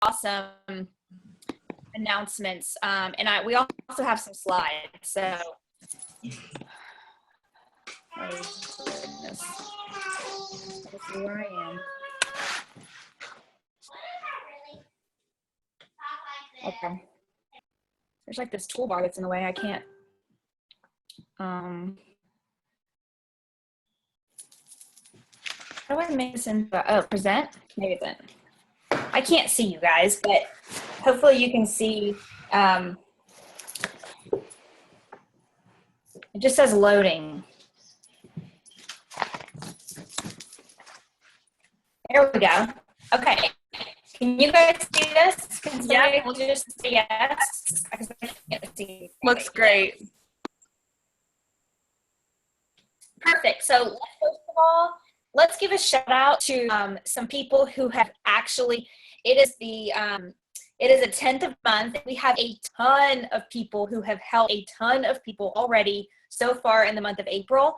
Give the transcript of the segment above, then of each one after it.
awesome announcements. And we also have some slides. So, oh goodness. Let's see where I am. Okay. There's like this toolbar that's in the way. I can't. How do I make this into present? Maybe it's in. I can't see you guys, but hopefully you can see. It just says loading. There we go. Okay. Can you guys see this? Can somebody just say yes? Because I can't see. Looks great. Perfect. So first of all, let's give a shout out to some people who have actually, it is the 10th of month. We have a ton of people who have helped a ton of people already so far in the month of April.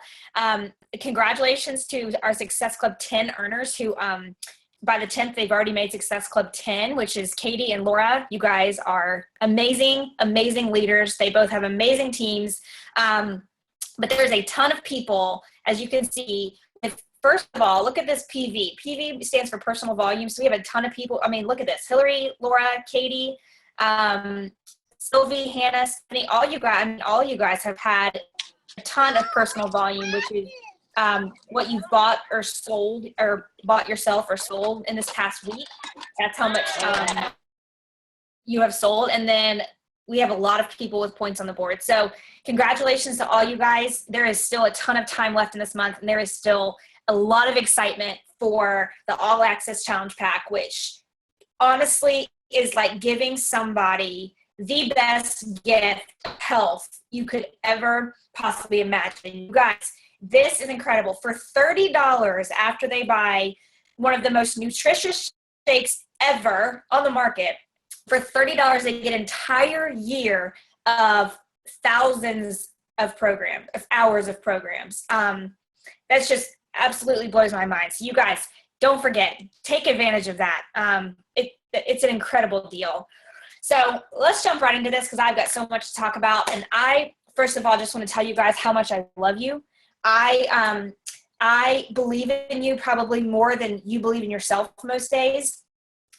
Congratulations to our Success Club 10 earners who, by the 10th, they've already made Success Club 10, which is Katie and Laura. You guys are amazing, amazing leaders. They both have amazing teams. But there's a ton of people, as you can see. First of all, look at this PV. PV stands for personal volume. So we have a ton of people. I mean, look at this. Hillary, Laura, Katie, Sylvie, Hannah, Stephanie, all you guys have had a ton of personal volume, which is what you've bought or sold, or bought yourself or sold in this past week. That's how much you have sold. And then we have a lot of people with points on the board. So congratulations to all you guys. There is still a ton of time left in this month, and there is still a lot of excitement for the All Access Challenge Pack, which honestly is like giving somebody the best gift of health you could ever possibly imagine. You guys, this is incredible. For $30 after they buy one of the most nutritious shakes ever on the market, for $30 they get an entire year of thousands of programs, of hours of programs. That's just absolutely blows my mind. So you guys, don't forget, take advantage of that. It's an incredible deal. So let's jump right into this because I've got so much to talk about. And I, first of all, just want to tell you guys how much I love you. I believe in you probably more than you believe in yourself most days.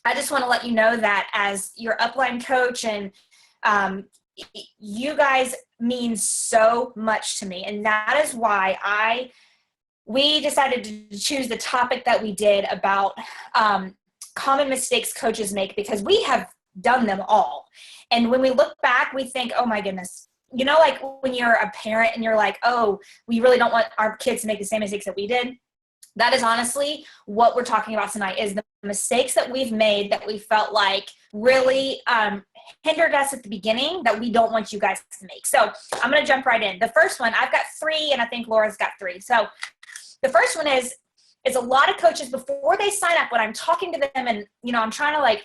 I just want to let you know that as your upline coach, and you guys mean so much to me. And that is why we decided to choose the topic that we did about common mistakes coaches make, because we have done them all. And when we look back, we think, oh my goodness, you know, like when you're a parent and you're like, oh, we really don't want our kids to make the same mistakes that we did. That is honestly what we're talking about tonight, is the mistakes that we've made that we felt like really hindered us at the beginning that we don't want you guys to make. So I'm going to jump right in. The first one, I've got 3, and I think Laura's got 3. So the first one is a lot of coaches, before they sign up, when I'm talking to them and, you know, I'm trying to like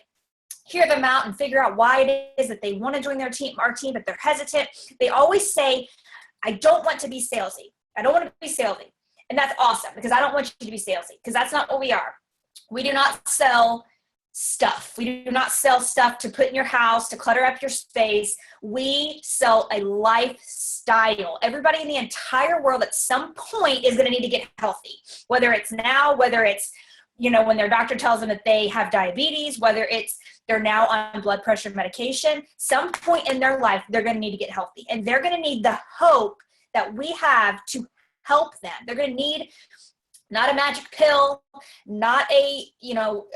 hear them out and figure out why it is that they want to join our team, but they're hesitant. They always say, I don't want to be salesy. I don't want to be salesy. And that's awesome, because I don't want you to be salesy, because that's not what we are. We do not sell stuff. We do not sell stuff to put in your house, to clutter up your space. We sell a lifestyle. Everybody in the entire world at some point is going to need to get healthy, whether it's now, whether it's, you know, when their doctor tells them that they have diabetes, whether it's they're now on blood pressure medication, some point in their life, they're going to need to get healthy. And they're going to need the hope that we have to help them. They're going to need not a magic pill, not a, you know,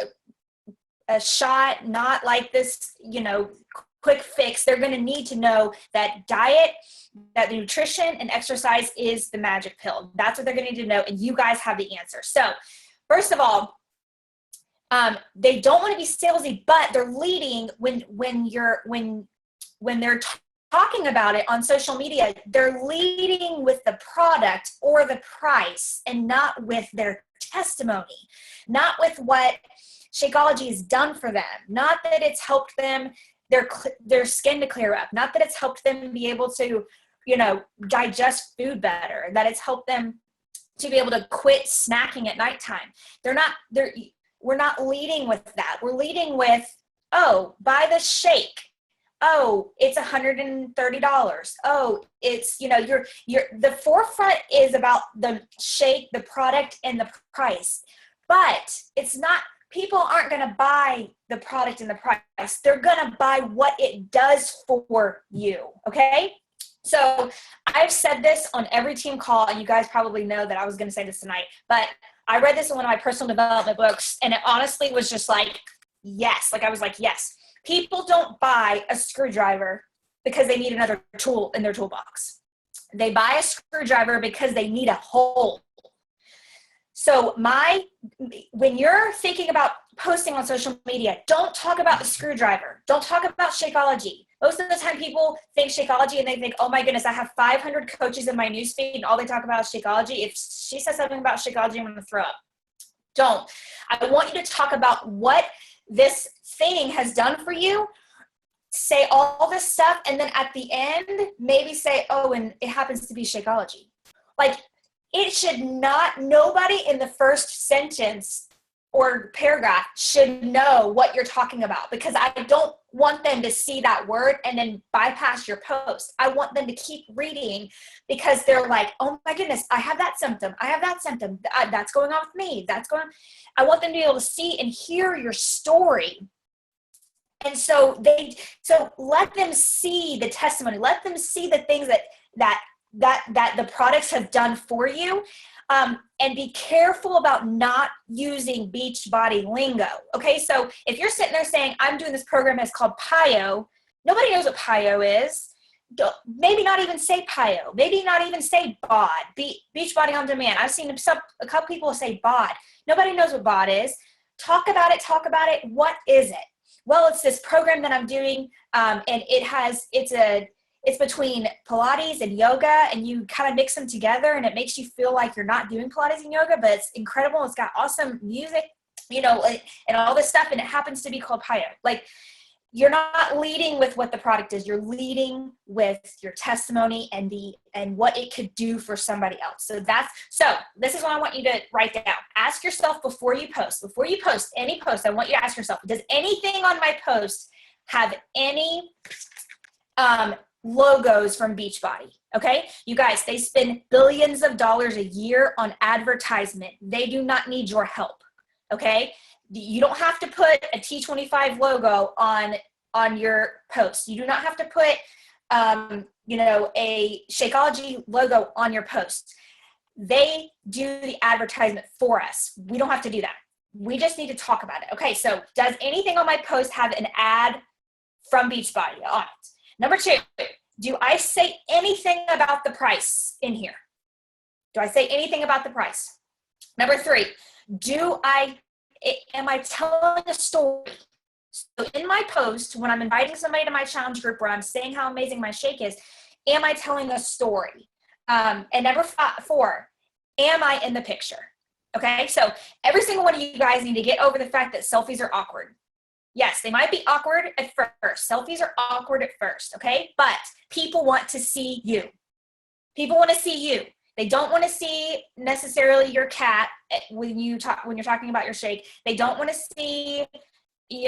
a shot, not like this, you know, quick fix. They're going to need to know that diet, that nutrition and exercise is the magic pill. That's what they're going to need to know. And you guys have the answer. So first of all, they don't want to be salesy, but they're leading when they're talking about it on social media, they're leading with the product or the price and not with their testimony, not with what Shakeology has done for them, not that it's helped them, their skin to clear up, not that it's helped them be able to, you know, digest food better, that it's helped them to be able to quit snacking at nighttime. We're not leading with that. We're leading with Oh, buy the shake. Oh, it's $130. Oh, it's, the forefront is about the shake, the product, and the price. But it's not, people aren't going to buy the product and the price. They're going to buy what it does for you. Okay. So I've said this on every team call, and you guys probably know that I was going to say this tonight, but I read this in one of my personal development books, and it honestly was just like, yes. Like I was like, yes. People don't buy a screwdriver because they need another tool in their toolbox. They buy a screwdriver because they need a hole. So when you're thinking about posting on social media, don't talk about the screwdriver. Don't talk about Shakeology. Most of the time people think Shakeology and they think, oh my goodness, I have 500 coaches in my newsfeed and all they talk about is Shakeology. If she says something about Shakeology, I'm going to throw up. Don't. I want you to talk about what this thing has done for you. Say all this stuff, and then at the end, maybe say, oh, and it happens to be Shakeology. Like, it should not, nobody in the first sentence or paragraph should know what you're talking about, because I don't want them to see that word and then bypass your post. I want them to keep reading because they're like, oh my goodness, I have that symptom. I have that symptom. That's going on with me. I want them to be able to see and hear your story. And so let them see the testimony. Let them see the things that the products have done for you. And be careful about not using Beachbody lingo. Okay, so if you're sitting there saying, I'm doing this program that's called PiYo, nobody knows what PiYo is. Maybe not even say PiYo. Maybe not even say BOD, Beachbody on Demand. I've seen a couple people say BOD. Nobody knows what BOD is. Talk about it. What is it? Well, it's this program that I'm doing, and it's between Pilates and yoga, and you kind of mix them together, and it makes you feel like you're not doing Pilates and yoga, but it's incredible. It's got awesome music, and all this stuff, and it happens to be called PiYo. Like, you're not leading with what the product is. You're leading with your testimony and what it could do for somebody else. So this is what I want you to write down. Ask yourself before you post any post, I want you to ask yourself, does anything on my post have any logos from Beachbody? Okay, you guys, they spend billions of dollars a year on advertisement. They do not need your help. Okay, you don't have to put a T25 logo on your post. You do not have to put a Shakeology logo on your post. They do the advertisement for us. We don't have to do that. We just need to talk about it. Okay, so does anything on my post have an ad from Beachbody on it? Number 2, do I say anything about the price in here? Do I say anything about the price? Number 3, am I telling a story? So in my post, when I'm inviting somebody to my challenge group where I'm saying how amazing my shake is, am I telling a story? And number 4, am I in the picture? Okay, so every single one of you guys need to get over the fact that selfies are awkward. Yes, they might be awkward at first. Selfies are awkward at first, okay? But people want to see you. People want to see you. They don't want to see necessarily your cat when you're talking about your shake. They don't want to see,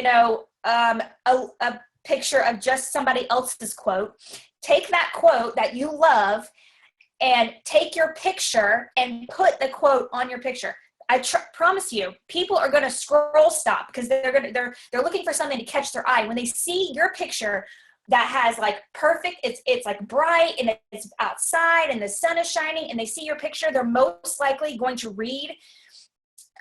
a picture of just somebody else's quote. Take that quote that you love and take your picture and put the quote on your picture. I promise you, people are going to scroll stop because they're looking for something to catch their eye. When they see your picture that has like perfect, it's like bright and it's outside and the sun is shining, and they see your picture, they're most likely going to read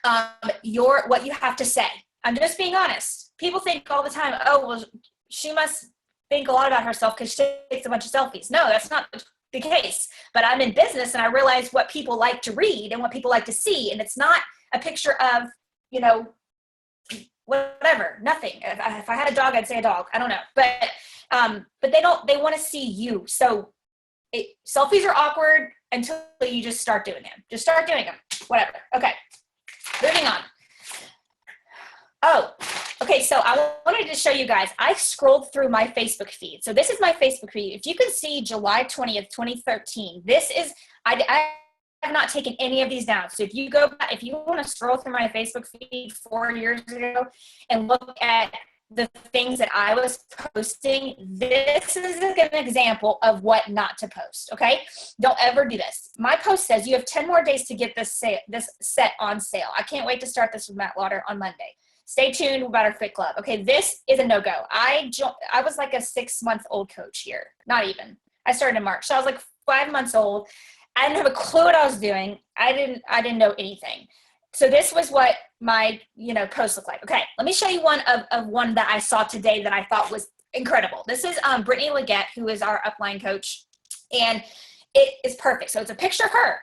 what you have to say. I'm just being honest. People think all the time, oh, well, she must think a lot about herself because she takes a bunch of selfies. No, that's not the case. But I'm in business and I realize what people like to read and what people like to see. And it's not a picture of, whatever, nothing. If I had a dog, I'd say a dog. I don't know. But they want to see you. So selfies are awkward until you just start doing them. Just start doing them. Whatever. Okay. Moving on. Oh, okay. So I wanted to show you guys, I scrolled through my Facebook feed. So this is my Facebook feed. If you can see July 20th, 2013, I have not taken any of these down. So if you want to scroll through my Facebook feed 4 years ago and look at the things that I was posting, this is an example of what not to post, okay? Don't ever do this. My post says you have 10 more days to get this set on sale. I can't wait to start this with Matt Lauder on Monday. Stay tuned about our Fit Club. Okay, this is a no-go. I was like a 6-month-old coach here. Not even. I started in March. So I was like 5 months old. I didn't have a clue what I was doing. I didn't know anything. So this was what my, post looked like. Okay, let me show you one of one that I saw today that I thought was incredible. This is Brittany Leggett, who is our upline coach, and it is perfect. So it's a picture of her,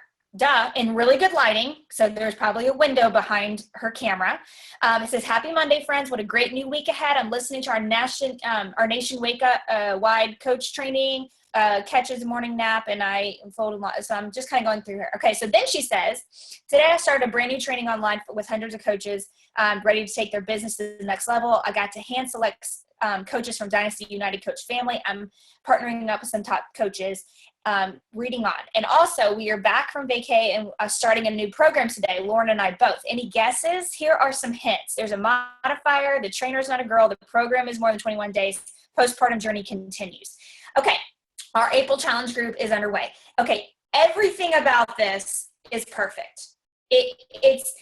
in really good lighting. So there's probably a window behind her camera. It says, "Happy Monday, friends. What a great new week ahead. I'm listening to our Nation Wake Up wide coach training. Catches a morning nap, and I fold a lot." So I'm just kind of going through her. Okay, so then she says, "Today I started a brand new training online with hundreds of coaches ready to take their business to the next level. I got to hand select coaches from Dynasty United Coach Family. I'm partnering up with some top coaches, reading on. And also, we are back from vacay and starting a new program today, Lauren and I both. Any guesses? Here are some hints. There's a modifier. The trainer's not a girl. The program is more than 21 days. Postpartum journey continues." Okay. Our April challenge group is underway. Okay, everything about this is perfect. It's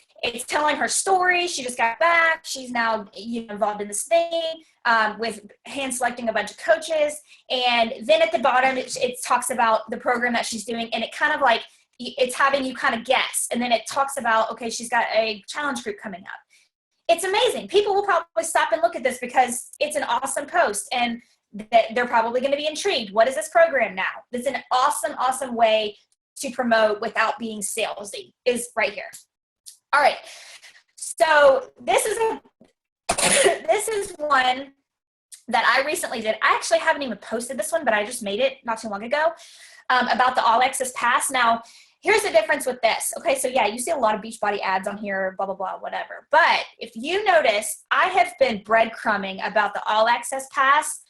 telling her story. She just got back. She's now involved in this thing with hand selecting a bunch of coaches. And then at the bottom, it talks about the program that she's doing, and it kind of like it's having you kind of guess. And then it talks about, okay, she's got a challenge group coming up. It's amazing. People will probably stop and look at this because it's an awesome post, and that they're probably going to be intrigued. What is this program now? It's an awesome, awesome way to promote without being salesy, is right here. All right. So this is one that I recently did. I actually haven't even posted this one, but I just made it not too long ago about the All Access Pass. Now, here's the difference with this. Okay, so yeah, you see a lot of Beachbody ads on here, blah, blah, blah, whatever. But if you notice, I have been breadcrumbing about the All Access Pass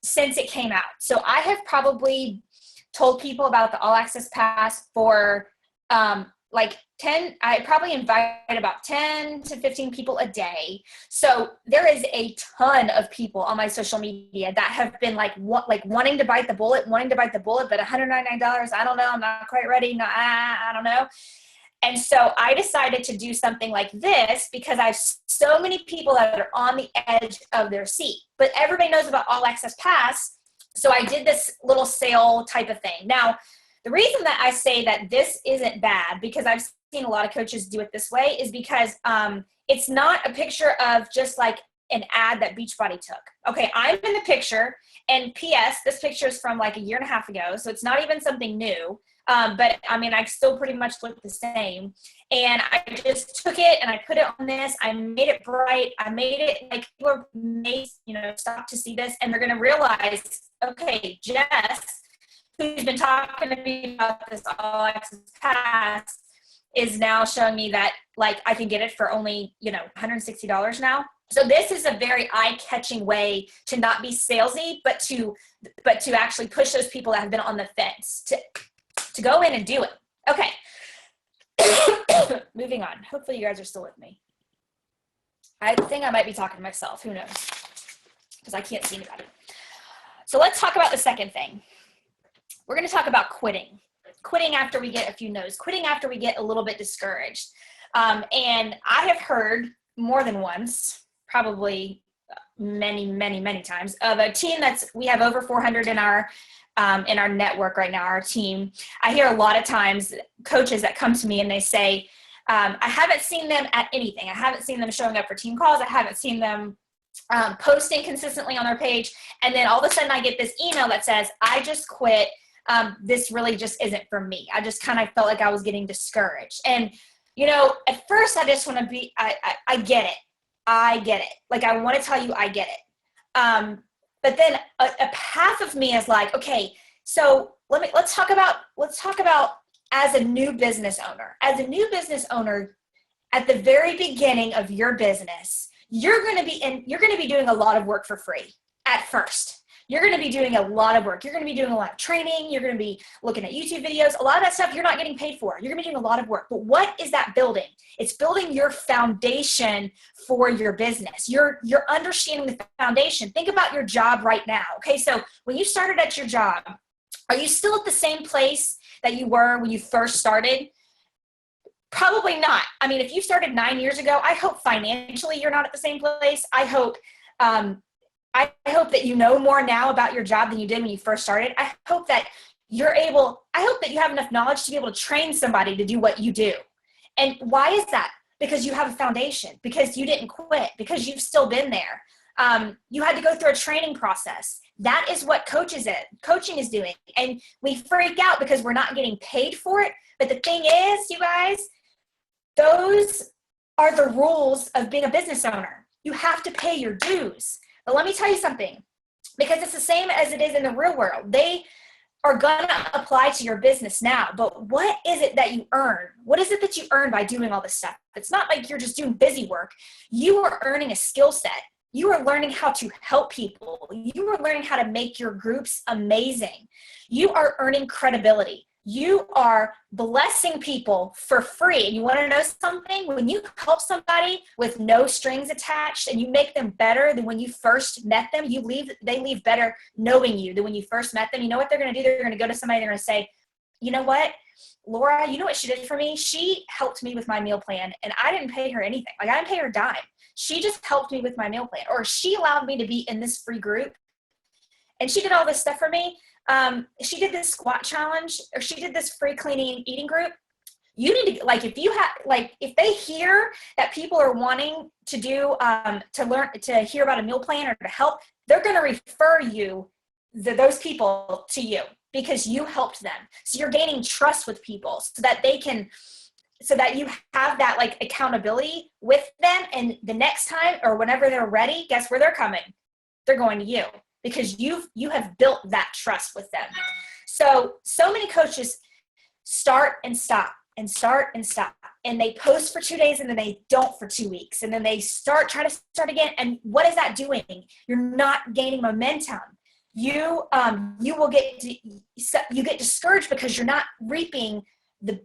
since it came out. So I have probably told people about the All Access Pass for I probably invite about 10 to 15 people a day. So there is a ton of people on my social media that have been wanting to bite the bullet, but $199, I don't know, I'm not quite ready. No, I don't know. And so I decided to do something like this because I have so many people that are on the edge of their seat. But everybody knows about All Access Pass, so I did this little sale type of thing. Now, the reason that I say that this isn't bad, because I've seen a lot of coaches do it this way, is because it's not a picture of just like an ad that Beachbody took. Okay, I'm in the picture, and P.S., this picture is from like a year and a half ago, so it's not even something new. But I mean, I still pretty much look the same. And I just took it and I put it on this. I made it bright. I made it like people may, stop to see this, and they're going to realize, okay, Jess, who's been talking to me about this All Access Pass, is now showing me that like I can get it for only, $160 now. So this is a very eye-catching way to not be salesy, but to actually push those people that have been on the fence to go in and do it. Okay. Moving on. Hopefully you guys are still with me. I think I might be talking to myself. Who knows? Because I can't see anybody. So let's talk about the second thing. We're going to talk about quitting. Quitting after we get a few no's. Quitting after we get a little bit discouraged. And I have heard more than once, probably many, many, many times, of a team we have over 400 in our network right now, our team. I hear a lot of times coaches that come to me and they say, I haven't seen them at anything. I haven't seen them showing up for team calls. I haven't seen them posting consistently on their page. And then all of a sudden I get this email that says, I just quit. This really just isn't for me. I just kind of felt like I was getting discouraged. And, at first I just want to be, I get it. I get it. Like, I want to tell you, I get it. But then a half of me is like, okay, so let's talk about as a new business owner. As a new business owner, at the very beginning of your business, you're going to be doing a lot of work for free at first. you're going to be doing a lot of work. You're going to be doing a lot of training. You're going to be looking at YouTube videos. A lot of that stuff you're not getting paid for. You're going to be doing a lot of work. But what is that building? It's building your foundation for your business. You're understanding the foundation. Think about your job right now. Okay, so when you started at your job, are you still at the same place that you were when you first started? Probably not. I mean, if you started 9 years ago, I hope financially you're not at the same place. I hope that you know more now about your job than you did when you first started. I hope that you have enough knowledge to be able to train somebody to do what you do. And why is that? Because you have a foundation, because you didn't quit, because you've still been there. You had to go through a training process. That is what coaching is doing. And we freak out because we're not getting paid for it. But the thing is, you guys, those are the rules of being a business owner. You have to pay your dues. But let me tell you something, because it's the same as it is in the real world. They are going to apply to your business now. But what is it that you earn? What is it that you earn by doing all this stuff? It's not like you're just doing busy work. You are earning a skill set. You are learning how to help people. You are learning how to make your groups amazing. You are earning credibility. You are blessing people for free. And you want to know something? When you help somebody with no strings attached and you make them better than when you first met them, they leave better knowing you than when you first met them. You know what they're going to do? They're going to go to somebody, they're going to say, you know what? Laura, you know what she did for me? She helped me with my meal plan and I didn't pay her anything. Like I didn't pay her a dime. She just helped me with my meal plan, or she allowed me to be in this free group and she did all this stuff for me. She did this squat challenge, or she did this free cleaning and eating group. You need to, if they hear that people are wanting to do, to hear about a meal plan or to help, they're going to refer those people to you because you helped them. So you're gaining trust with people so that you have that like accountability with them. And the next time or whenever they're ready, guess where they're coming? They're going to you. Because you have built that trust with them. So many coaches start and stop and start and stop. And they post for 2 days and then they don't for 2 weeks. And then they try to start again. And what is that doing? You're not gaining momentum. You get discouraged because you're not reaping the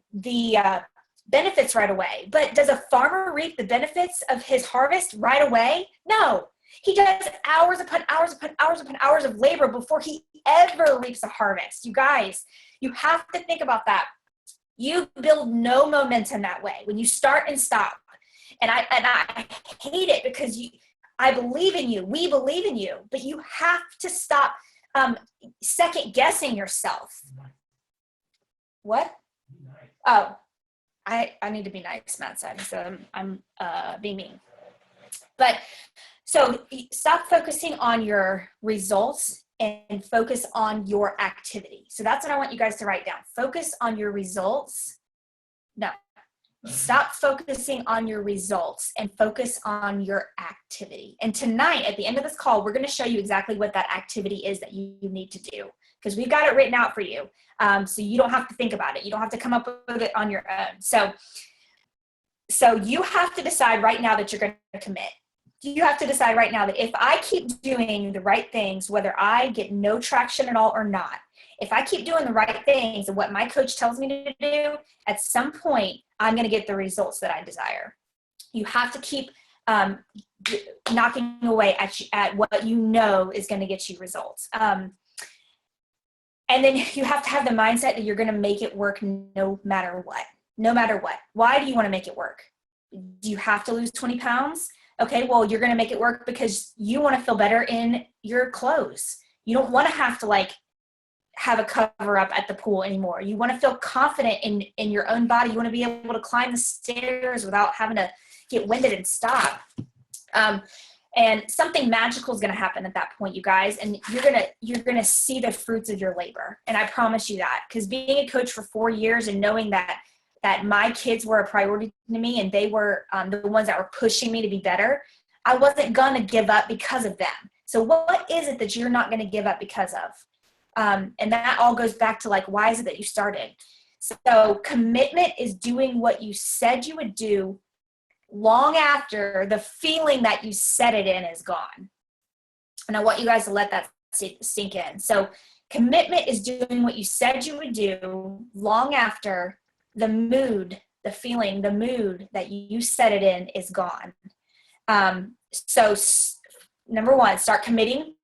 benefits right away. But does a farmer reap the benefits of his harvest right away? No. He does hours upon hours upon hours upon hours of labor before he ever reaps a harvest. You guys, you have to think about that. You build no momentum that way when you start and stop. And I hate it because I believe in you. We believe in you, but you have to stop second guessing yourself. What? Oh, I need to be nice, Matt said. So I'm being mean. So stop focusing on your results and focus on your activity. So that's what I want you guys to write down. Focus on your results. No, stop focusing on your results and focus on your activity. And tonight, at the end of this call, we're going to show you exactly what that activity is that you need to do, because we've got it written out for you. So you don't have to think about it. You don't have to come up with it on your own. So you have to decide right now that you're going to commit. You have to decide right now that if I keep doing the right things, whether I get no traction at all or not, if I keep doing the right things and what my coach tells me to do, at some point, I'm going to get the results that I desire. You have to keep knocking away at what you know is going to get you results. And then you have to have the mindset that you're going to make it work no matter what. No matter what. Why do you want to make it work? Do you have to lose 20 pounds? Okay, well, you're going to make it work because you want to feel better in your clothes. You don't want to have to have a cover up at the pool anymore. You want to feel confident in your own body. You want to be able to climb the stairs without having to get winded and stop. And something magical is going to happen at that point, you guys. And you're going to see the fruits of your labor. And I promise you that, because being a coach for 4 years and knowing that my kids were a priority to me and they were the ones that were pushing me to be better, I wasn't going to give up because of them. So what is it that you're not going to give up because of? And that all goes back to why is it that you started? So commitment is doing what you said you would do long after the feeling that you set it in is gone. And I want you guys to let that sink in. So commitment is doing what you said you would do long after the mood, the feeling, the mood that you set it in is gone. So number one, start committing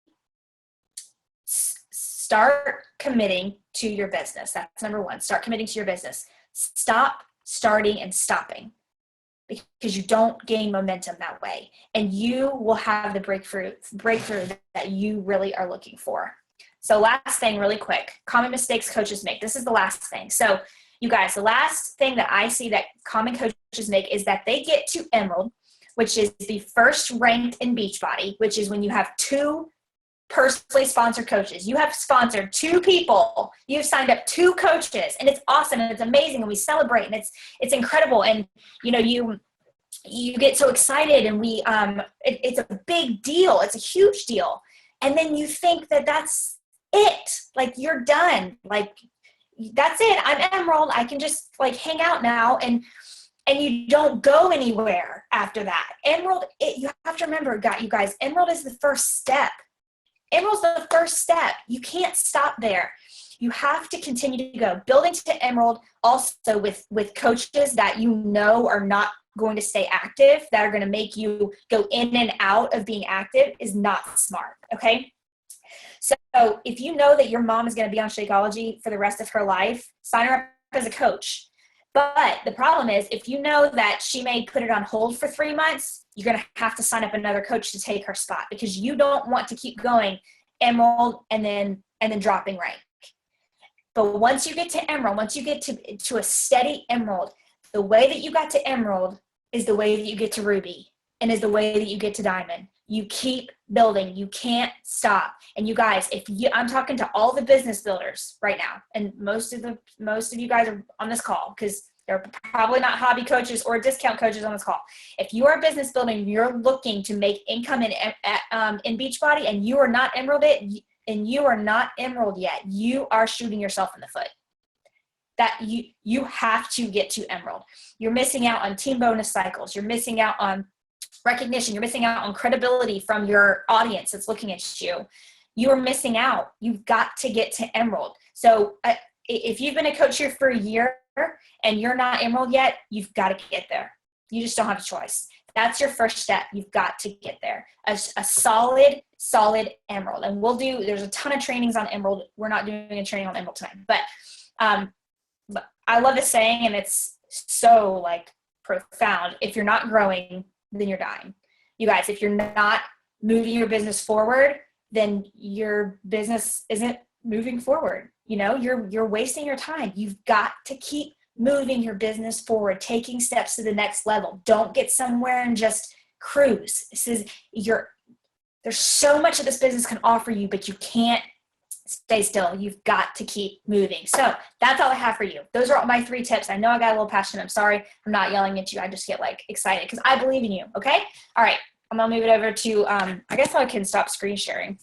to your business. That's number one. Start committing to your business. Stop starting and stopping, because you don't gain momentum that way, and you will have the breakthrough that you really are looking for. So last thing, really quick, common mistakes coaches make. This is the last thing. So you guys, the last thing that I see that common coaches make is that they get to Emerald, which is the first ranked in Beachbody, which is when you have 2 personally sponsored coaches. You have sponsored 2 people. You've signed up 2 coaches, and it's awesome and it's amazing, and we celebrate, and it's incredible. And you get so excited, and it's a big deal. It's a huge deal. And then you think that that's it. Like, you're done. Like, that's it. I'm Emerald. I can just like hang out now. And you don't go anywhere after that. Emerald, you have to remember, you guys, Emerald is the first step. Emerald's the first step. You can't stop there. You have to continue to go. Building to Emerald also with coaches that you know are not going to stay active, that are going to make you go in and out of being active, is not smart, okay? So if you know that your mom is going to be on Shakeology for the rest of her life, sign her up as a coach. But the problem is, if you know that she may put it on hold for 3 months, you're going to have to sign up another coach to take her spot, because you don't want to keep going Emerald and then dropping rank. But once you get to Emerald, once you get to a steady Emerald, the way that you got to Emerald is the way that you get to Ruby, and is the way that you get to Diamond. You keep building. You can't stop. And you guys, I'm talking to all the business builders right now, and most of you guys are on this call, because they're probably not hobby coaches or discount coaches on this call. If you are business building, you're looking to make income in Beachbody, and you are not Emerald yet, you are shooting yourself in the foot. That you have to get to Emerald. You're missing out on team bonus cycles. You're missing out on recognition. You're missing out on credibility from your audience that's looking at you. You are missing out. You've got to get to Emerald. So if you've been a coach here for a year and you're not Emerald yet, you've got to get there. You just don't have a choice. That's your first step. You've got to get there. A solid Emerald. And there's a ton of trainings on Emerald. We're not doing a training on Emerald tonight, but I love this saying, and it's so like profound. If you're not growing, then you're dying. You guys, if you're not moving your business forward, then your business isn't moving forward. You're wasting your time. You've got to keep moving your business forward, taking steps to the next level. Don't get somewhere and just cruise. There's so much that this business can offer you, but you can't stay still. You've got to keep moving. So that's all I have for you. Those are all my 3 tips. I know I got a little passionate. I'm sorry. I'm not yelling at you. I just get excited because I believe in you. Okay. All right. I'm going to move it over to, I guess I can stop screen sharing.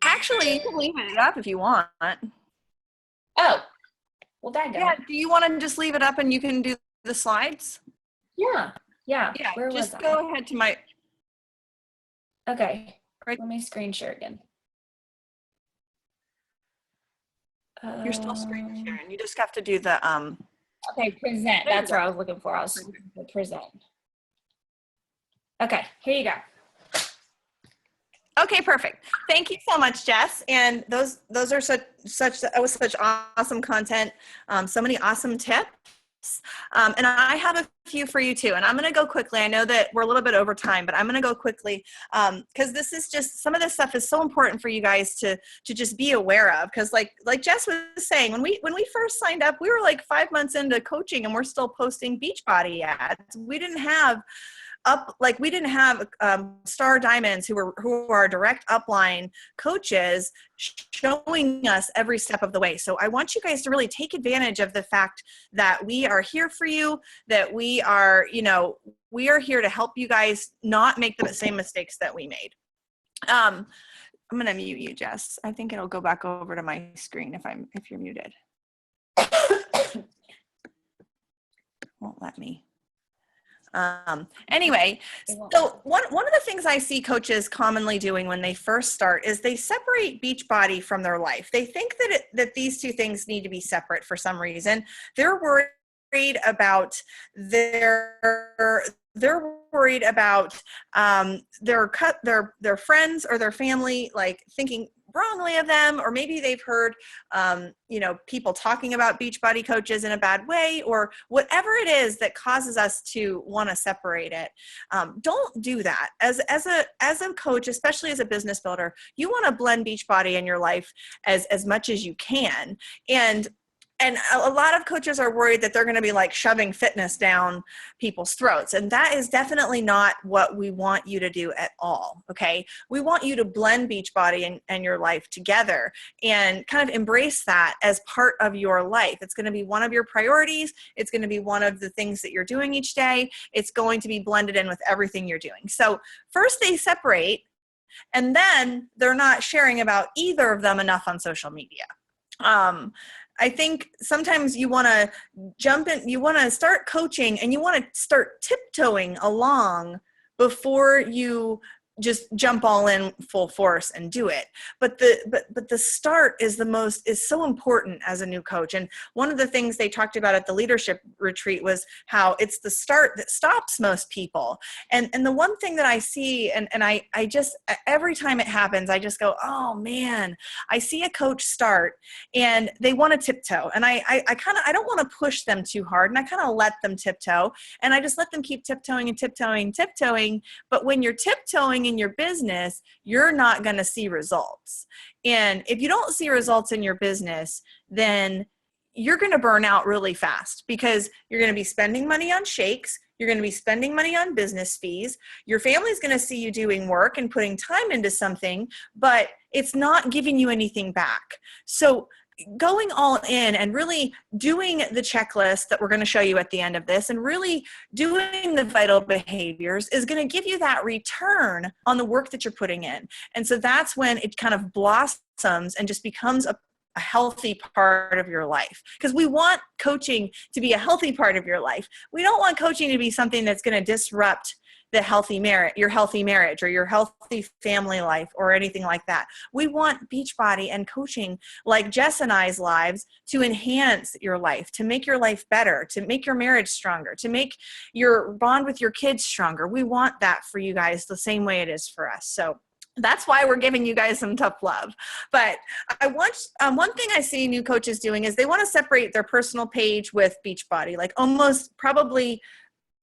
Actually, you can leave it up if you want. Oh, well, that goes. Yeah. Do you want to just leave it up and you can do the slides? Yeah. Where just go ahead to my. Okay. Right. Let me screen share again. You're still screen sharing. You just have to do the Okay, present. That's what I was looking for. I was looking for present. Okay, here you go. Okay, perfect. Thank you so much, Jess. And those are that was such awesome content. So many awesome tips. And I have a few for you too. And I'm going to go quickly. I know that we're a little bit over time, but I'm going to go quickly because this is just, some of this stuff is so important for you guys to just be aware of. Because like Jess was saying, when we first signed up, we were like 5 months into coaching and we're still posting Beachbody ads. We didn't have Star Diamonds who are our direct upline coaches showing us every step of the way. So I want you guys to really take advantage of the fact that we are here for you, that we are here to help you guys not make the same mistakes that we made. I'm going to mute you, Jess. I think it'll go back over to my screen if you're muted. Won't let me. Anyway, so one of the things I see coaches commonly doing when they first start is they separate Beachbody from their life. They think that these two things need to be separate for some reason. They're worried about they're worried about their friends or their family like thinking wrongly of them, or maybe they've heard people talking about Beachbody coaches in a bad way, or whatever it is that causes us to want to separate it. Don't do that. As a coach, especially as a business builder, you want to blend Beachbody in your life as much as you can. And a lot of coaches are worried that they're going to be like shoving fitness down people's throats. And that is definitely not what we want you to do at all. Okay. We want you to blend Beachbody and your life together and kind of embrace that as part of your life. It's going to be one of your priorities. It's going to be one of the things that you're doing each day. It's going to be blended in with everything you're doing. So first they separate, and then they're not sharing about either of them enough on social media. I think sometimes you want to jump in, you want to start coaching and you want to start tiptoeing along before you just jump all in full force and do it. But the start is so important as a new coach. And one of the things they talked about at the leadership retreat was how it's the start that stops most people. And the one thing that I see, and I just, every time it happens, I just go, oh man, I see a coach start and they want to tiptoe. And I don't want to push them too hard. And I kind of let them tiptoe, and I just let them keep tiptoeing and tiptoeing. But when you're tiptoeing in your business, you're not going to see results. And if you don't see results in your business, then you're going to burn out really fast, because you're going to be spending money on shakes. You're going to be spending money on business fees. Your family's going to see you doing work and putting time into something, but it's not giving you anything back. So going all in and really doing the checklist that we're going to show you at the end of this and really doing the vital behaviors is going to give you that return on the work that you're putting in. And so that's when it kind of blossoms and just becomes a healthy part of your life, because we want coaching to be a healthy part of your life. We don't want coaching to be something that's going to disrupt your healthy marriage or your healthy family life or anything like that. We want Beachbody and coaching like Jess and I's lives to enhance your life, to make your life better, to make your marriage stronger, to make your bond with your kids stronger. We want that for you guys the same way it is for us. So that's why we're giving you guys some tough love. But I want one thing I see new coaches doing is they want to separate their personal page with Beachbody. Like almost probably,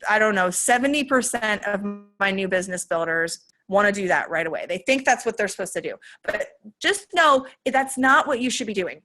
I don't know, 70% of my new business builders want to do that right away. They think that's what they're supposed to do. But just know that's not what you should be doing.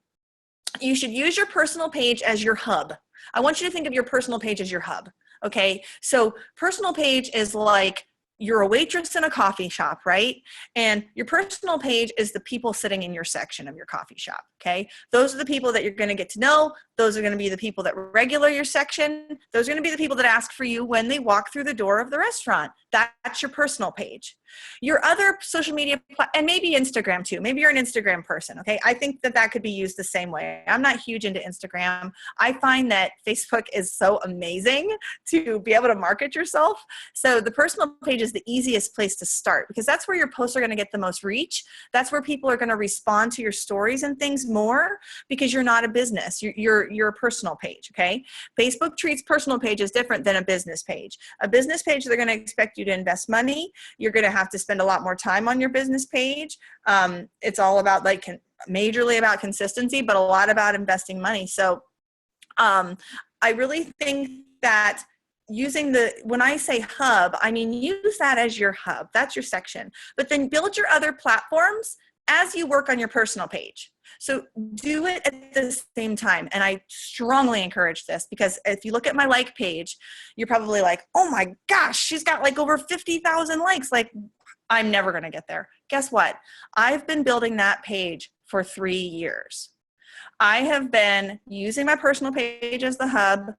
You should use your personal page as your hub. I want you to think of your personal page as your hub. Okay. So personal page is like, you're a waitress in a coffee shop, right? And your personal page is the people sitting in your section of your coffee shop, okay? Those are the people that you're going to get to know. Those are going to be the people that regular your section. Those are going to be the people that ask for you when they walk through the door of the restaurant. That's your personal page. Your other social media, and maybe Instagram too. Maybe you're an Instagram person, okay? I think that could be used the same way. I'm not huge into Instagram. I find that Facebook is so amazing to be able to market yourself. So the personal page is the easiest place to start, because that's where your posts are going to get the most reach. That's where people are going to respond to your stories and things more, because you're not a business. You're a personal page, okay? Facebook treats personal pages different than a business page. A business page, they're going to expect you to invest money. You're going to have to spend a lot more time on your business page. It's all about majorly about consistency, but a lot about investing money. So I really think that when I say hub, I mean, use that as your hub. That's your section. But then build your other platforms as you work on your personal page. So do it at the same time. And I strongly encourage this, because if you look at my like page, you're probably like, oh my gosh, she's got like over 50,000 likes. Like, I'm never going to get there. Guess what? I've been building that page for 3 years. I have been using my personal page as the hub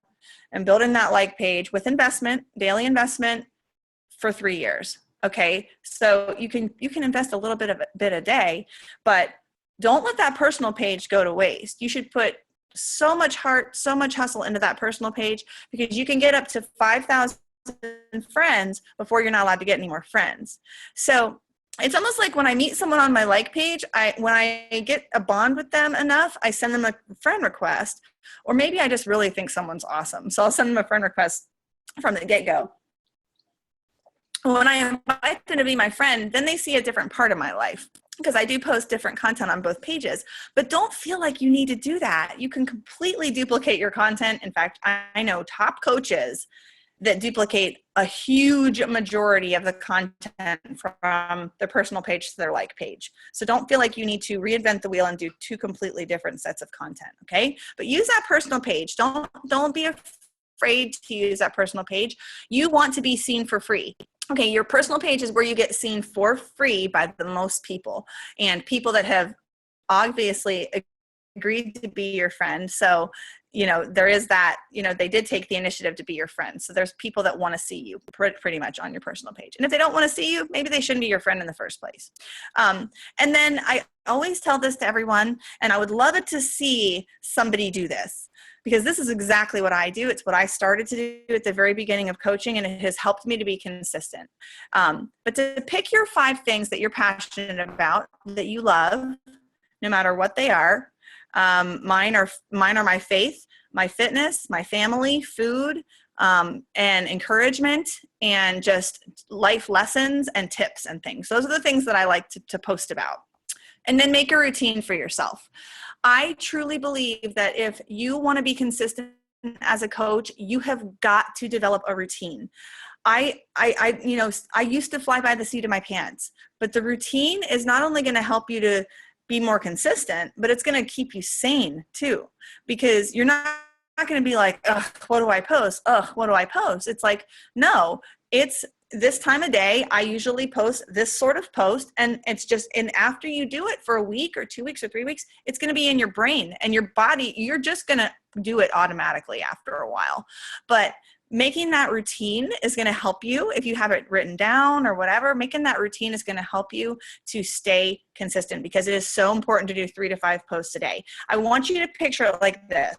and building that like page with investment, daily investment, for 3 years. Okay. So you can invest a little bit a day, but don't let that personal page go to waste. You should put so much heart, so much hustle into that personal page, because you can get up to 5,000 friends before you're not allowed to get any more friends. So it's almost like when I meet someone on my like page, when I get a bond with them enough, I send them a friend request, or maybe I just really think someone's awesome. So I'll send them a friend request from the get-go. When I invite them to be my friend, then they see a different part of my life, because I do post different content on both pages. But don't feel like you need to do that. You can completely duplicate your content. In fact, I know top coaches that duplicate a huge majority of the content from their personal page to their like page. So don't feel like you need to reinvent the wheel and do two completely different sets of content, okay? But use that personal page. Don't be afraid to use that personal page. You want to be seen for free. Okay, your personal page is where you get seen for free by the most people, and people that have obviously agreed to be your friend. So, there is that, they did take the initiative to be your friend. So there's people that want to see you pretty much on your personal page. And if they don't want to see you, maybe they shouldn't be your friend in the first place. And then I always tell this to everyone, and I would love it to see somebody do this, because this is exactly what I do. It's what I started to do at the very beginning of coaching, and it has helped me to be consistent. But to pick your 5 things that you're passionate about, that you love, no matter what they are. Mine are my faith, my fitness, my family, food, and encouragement, and just life lessons and tips and things. Those are the things that I like to post about. And then make a routine for yourself. I truly believe that if you want to be consistent as a coach, you have got to develop a routine. I used to fly by the seat of my pants, but the routine is not only going to help you to be more consistent, but it's going to keep you sane too, because you're not going to be like, ugh, what do I post? Ugh, what do I post? It's like, no, it's this time of day. I usually post this sort of post, and it's just, and after you do it for a week or 2 weeks or 3 weeks, it's going to be in your brain and your body. You're just going to do it automatically after a while. But making that routine is going to help you. If you have it written down or whatever, making that routine is going to help you to stay consistent, because it is so important to do 3 to 5 posts a day. I want you to picture it like this.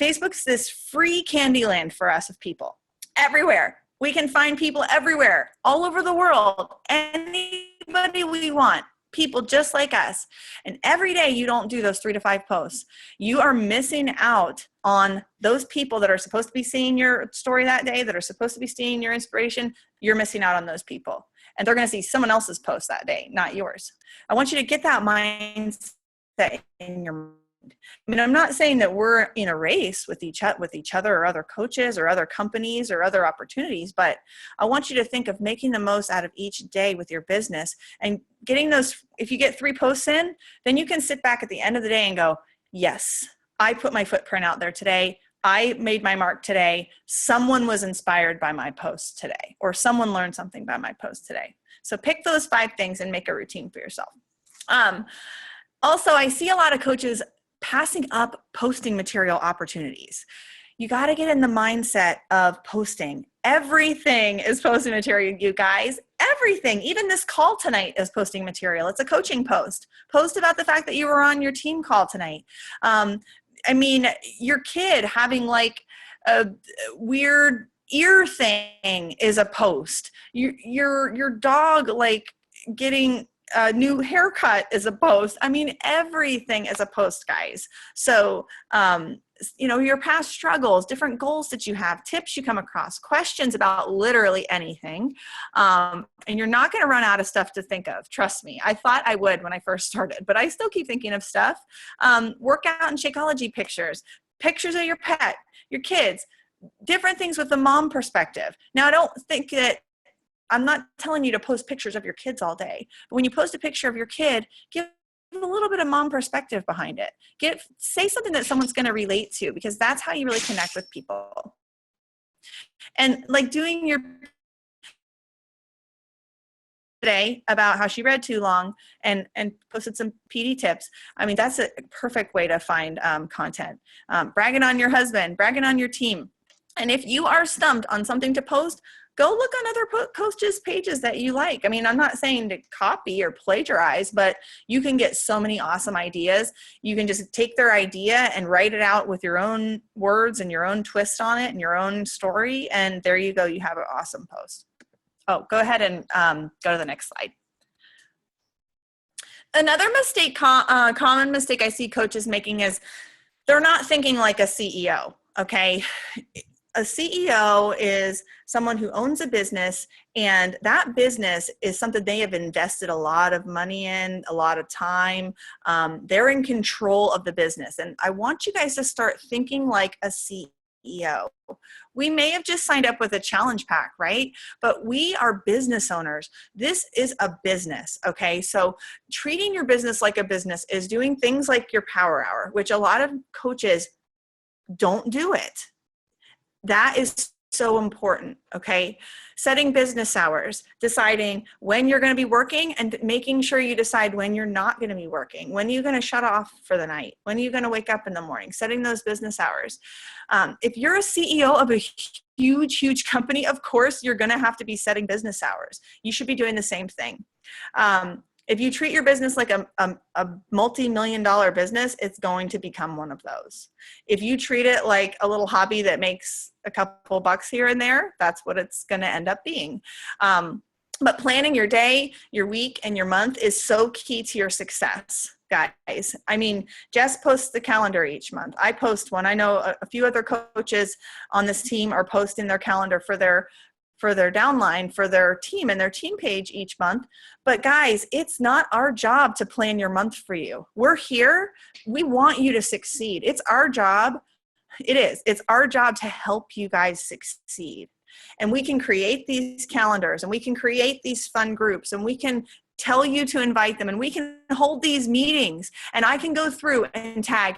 Facebook's this free candy land for us of people everywhere. We can find people everywhere, all over the world, anybody we want, people just like us. And every day you don't do those 3 to 5 posts, you are missing out on those people that are supposed to be seeing your story that day, that are supposed to be seeing your inspiration. You're missing out on those people. And they're going to see someone else's post that day, not yours. I want you to get that mindset in your mind. I mean, I'm not saying that we're in a race with each other or other coaches or other companies or other opportunities, but I want you to think of making the most out of each day with your business and getting those. If you get 3 posts in, then you can sit back at the end of the day and go, yes, I put my footprint out there today. I made my mark today. Someone was inspired by my post today, or someone learned something by my post today. So pick those 5 things and make a routine for yourself. Also, I see a lot of coaches passing up posting material opportunities. You got to get in the mindset of posting. Everything is posting material, you guys. Everything. Even this call tonight is posting material. It's a coaching post. Post about the fact that you were on your team call tonight. I mean, your kid having like a weird ear thing is a post. Your dog like getting a new haircut is a post. I mean, everything is a post, guys. So, your past struggles, different goals that you have, tips you come across, questions about literally anything. And you're not going to run out of stuff to think of. Trust me. I thought I would when I first started, but I still keep thinking of stuff. Workout and Shakeology pictures of your pet, your kids, different things with the mom perspective. Now, I don't think that I'm not telling you to post pictures of your kids all day, but when you post a picture of your kid, give a little bit of mom perspective behind it. Say something that someone's going to relate to, because that's how you really connect with people. And like doing your today about how she read too long and posted some PD tips. I mean, that's a perfect way to find content. Bragging on your husband, bragging on your team. And if you are stumped on something to post, go look on other coaches' pages that you like. I mean, I'm not saying to copy or plagiarize, but you can get so many awesome ideas. You can just take their idea and write it out with your own words and your own twist on it and your own story. And there you go. You have an awesome post. Oh, go ahead and go to the next slide. Another mistake, common mistake I see coaches making is they're not thinking like a CEO, okay? A CEO is someone who owns a business, and that business is something they have invested a lot of money in, a lot of time. They're in control of the business. And I want you guys to start thinking like a CEO. We may have just signed up with a challenge pack, right? But we are business owners. This is a business, okay? So treating your business like a business is doing things like your power hour, which a lot of coaches don't do it. That is so important, okay? Setting business hours, deciding when you're going to be working, and making sure you decide when you're not going to be working. When are you going to shut off for the night? When are you going to wake up in the morning? Setting those business hours. If you're a CEO of a huge company, of course, you're going to have to be setting business hours. You should be doing the same thing. If you treat your business like a multi-million-dollar business, it's going to become one of those. If you treat it like a little hobby that makes a couple bucks here and there, that's what it's going to end up being. But planning your day, your week, and your month is so key to your success, guys. I mean, Jess posts the calendar each month. I post one. I know a few other coaches on this team are posting their calendar for their downline, for their team and their team page each month. But guys, it's not our job to plan your month for you. We're here. We want you to succeed. It's our job. It's our job to help you guys succeed. And we can create these calendars, and we can create these fun groups, and we can tell you to invite them, and we can hold these meetings, and I can go through and tag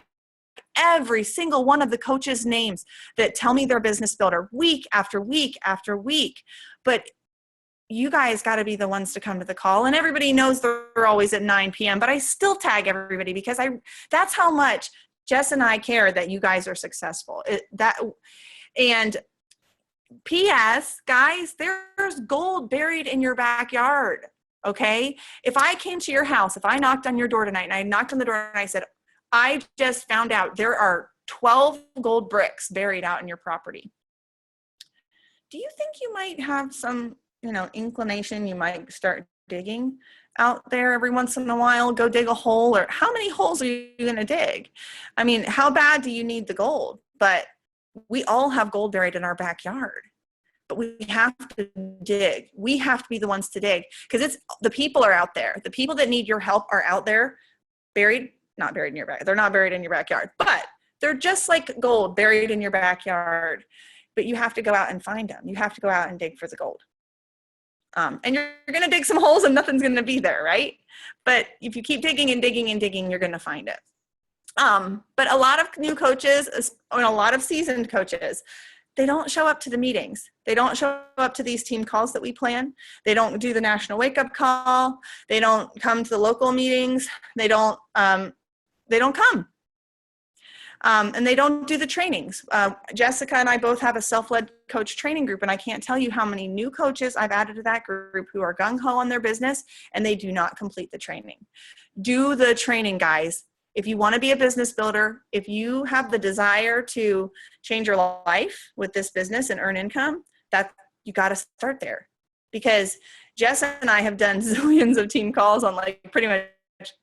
every single one of the coaches' names that tell me they're business builder week after week after week. But you guys got to be the ones to come to the call. And everybody knows they're always at 9 p.m., but I still tag everybody because that's how much Jess and I care that you guys are successful. And P.S., guys, there's gold buried in your backyard, okay? If I came to your house, if I knocked on your door tonight, and I knocked on the door and I said, I just found out there are 12 gold bricks buried out in your property. Do you think you might have some, inclination? You might start digging out there every once in a while, go dig a hole, or how many holes are you going to dig? I mean, how bad do you need the gold? But we all have gold buried in our backyard, but we have to dig. We have to be the ones to dig, because the people are out there. The people that need your help are out there, not buried in your back. They're not buried in your backyard, but they're just like gold buried in your backyard. But you have to go out and find them. You have to go out and dig for the gold. And you're going to dig some holes and nothing's going to be there, right? But if you keep digging and digging and digging, you're going to find it. But a lot of new coaches, and a lot of seasoned coaches, they don't show up to the meetings. They don't show up to these team calls that we plan. They don't do the national wake-up call. They don't come to the local meetings. They don't come. And they don't do the trainings. Jessica and I both have a self-led coach training group, and I can't tell you how many new coaches I've added to that group who are gung-ho on their business, and they do not complete the training. Do the training, guys. If you want to be a business builder, if you have the desire to change your life with this business and earn income, you got to start there. Because Jess and I have done zillions of team calls on pretty much,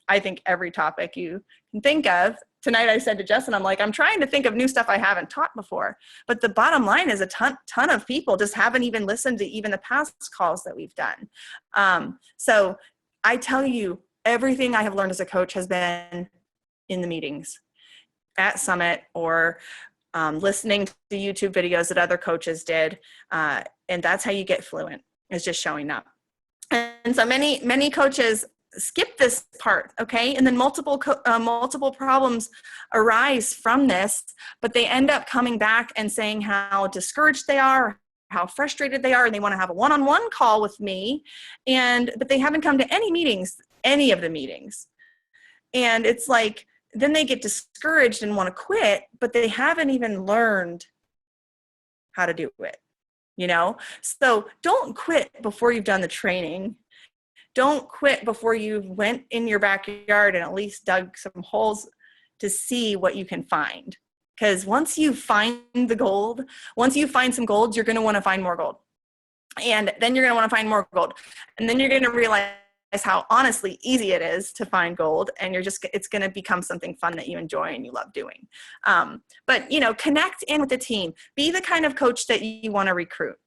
I think, every topic you can think of. Tonight I said to Jess, and I'm trying to think of new stuff I haven't taught before. But the bottom line is a ton of people just haven't even listened to even the past calls that we've done. So I tell you, everything I have learned as a coach has been in the meetings at Summit, or listening to YouTube videos that other coaches did. And that's how you get fluent, is just showing up. And so many coaches skip this part, okay? And then multiple problems arise from this, but they end up coming back and saying how discouraged they are, how frustrated they are, and they want to have a one-on-one call with me, but they haven't come to any of the meetings. And it's like, then they get discouraged and want to quit, but they haven't even learned how to do it. you know? So don't quit before you've done the training. Don't quit before you went in your backyard and at least dug some holes to see what you can find. Because once you find the gold, once you find some gold, you're going to want to find more gold. And then you're going to want to find more gold. And then you're going to realize how honestly easy it is to find gold. And it's going to become something fun that you enjoy and you love doing. But, you know, connect in with the team. Be the kind of coach that you want to recruit.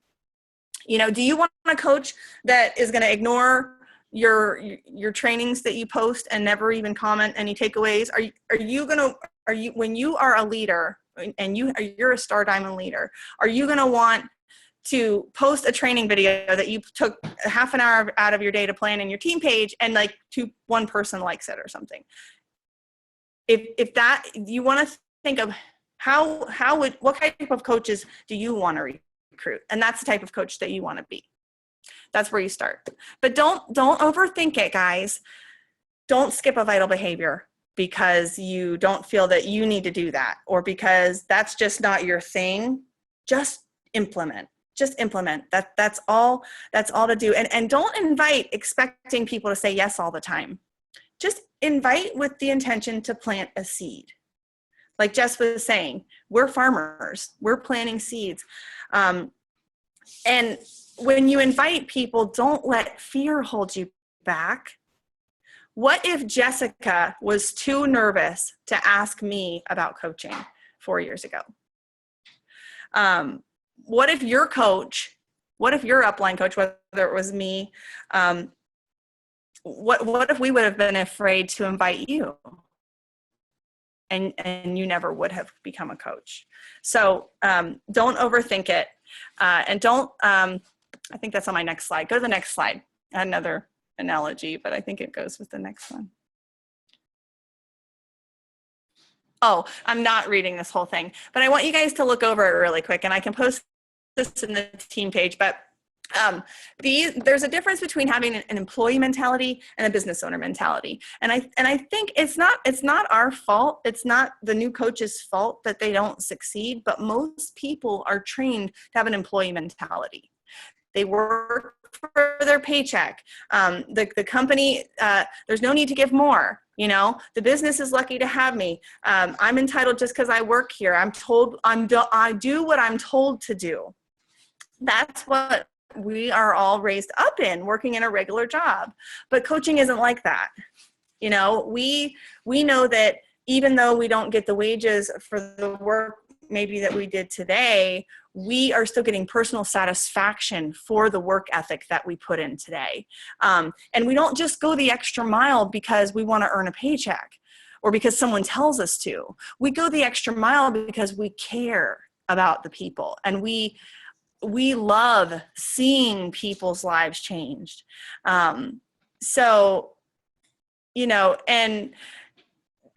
You know, do you want a coach that is going to ignore your trainings that you post and never even comment any takeaways? Are you when you are a leader and you're a Star Diamond leader, are you going to want to post a training video that you took a half an hour out of your day to plan in your team page and like one person likes it or something? If that, you want to think of what type of coaches do you want to recruit? And that's the type of coach that you want to be. That's where you start. But don't overthink it, guys. Don't skip a vital behavior because you don't feel that you need to do that, or because that's just not your thing. Just implement. That's all to do. And don't invite expecting people to say yes all the time. Just invite with the intention to plant a seed. Like Jess was saying, we're farmers. We're planting seeds. And when you invite people, don't let fear hold you back. What if Jessica was too nervous to ask me about coaching 4 years ago? What if your upline coach, whether it was me, what if we would have been afraid to invite you? And you never would have become a coach. So don't overthink it. And don't, I think that's on my next slide. Go to the next slide. Another analogy, but I think it goes with the next one. Oh, I'm not reading this whole thing, but I want you guys to look over it really quick, and I can post this in the team page, but there's a difference between having an employee mentality and a business owner mentality. And I think it's not our fault. It's not the new coach's fault that they don't succeed, but most people are trained to have an employee mentality. They work for their paycheck. The company, there's no need to give more. You know, the business is lucky to have me. I'm entitled just because I work here. I do what I'm told to do. That's what we are all raised up in, working in a regular job. But coaching isn't like that. You know, we know that even though we don't get the wages for the work maybe that we did today, we are still getting personal satisfaction for the work ethic that we put in today. And we don't just go the extra mile because we want to earn a paycheck or because someone tells us to. We go the extra mile because we care about the people, and we love seeing people's lives changed. So, you know, and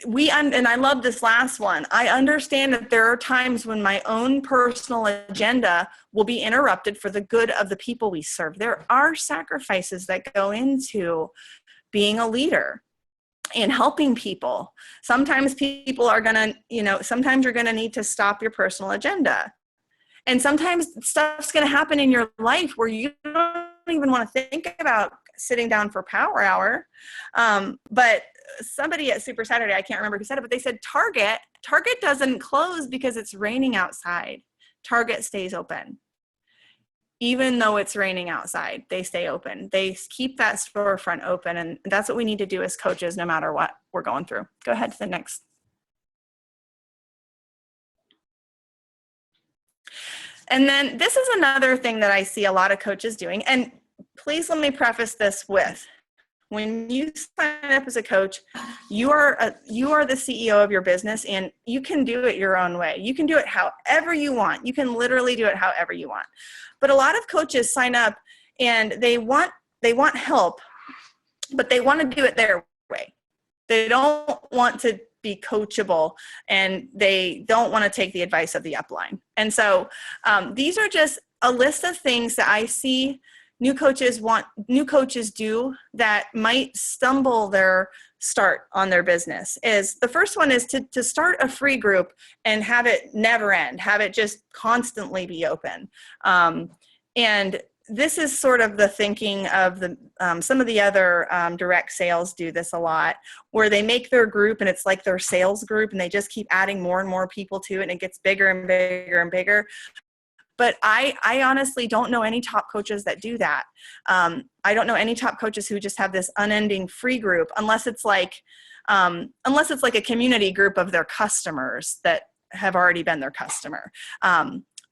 I love this last one. I understand that there are times when my own personal agenda will be interrupted for the good of the people we serve. There are sacrifices that go into being a leader and helping people. Sometimes people are going to, you know, sometimes you're going to need to stop your personal agenda. And sometimes stuff's going to happen in your life where you don't even want to think about sitting down for power hour. But somebody at Super Saturday, I can't remember who said it, but they said Target doesn't close because it's raining outside. Target stays open. Even though it's raining outside, they stay open. They keep that storefront open. And that's what we need to do as coaches, no matter what we're going through. Go ahead to the next. And then this is another thing that I see a lot of coaches doing. And please let me preface this with, when you sign up as a coach, you are the CEO of your business, and you can do it your own way. You can do it however you want. You can literally do it however you want. But a lot of coaches sign up and they want help, but they want to do it their way. They don't want to be coachable, and they don't want to take the advice of the upline. And so these are just a list of things that I see new coaches do that might stumble their start on their business is the first one is to start a free group and have it never end, have it just constantly be open. And this is sort of the thinking of the some of the other direct sales do this a lot, where they make their group and it's like their sales group and they just keep adding more and more people to it and it gets bigger and bigger and bigger. But I honestly don't know any top coaches that do that. I don't know any top coaches who just have this unending free group, unless it's like a community group of their customers that have already been their customer.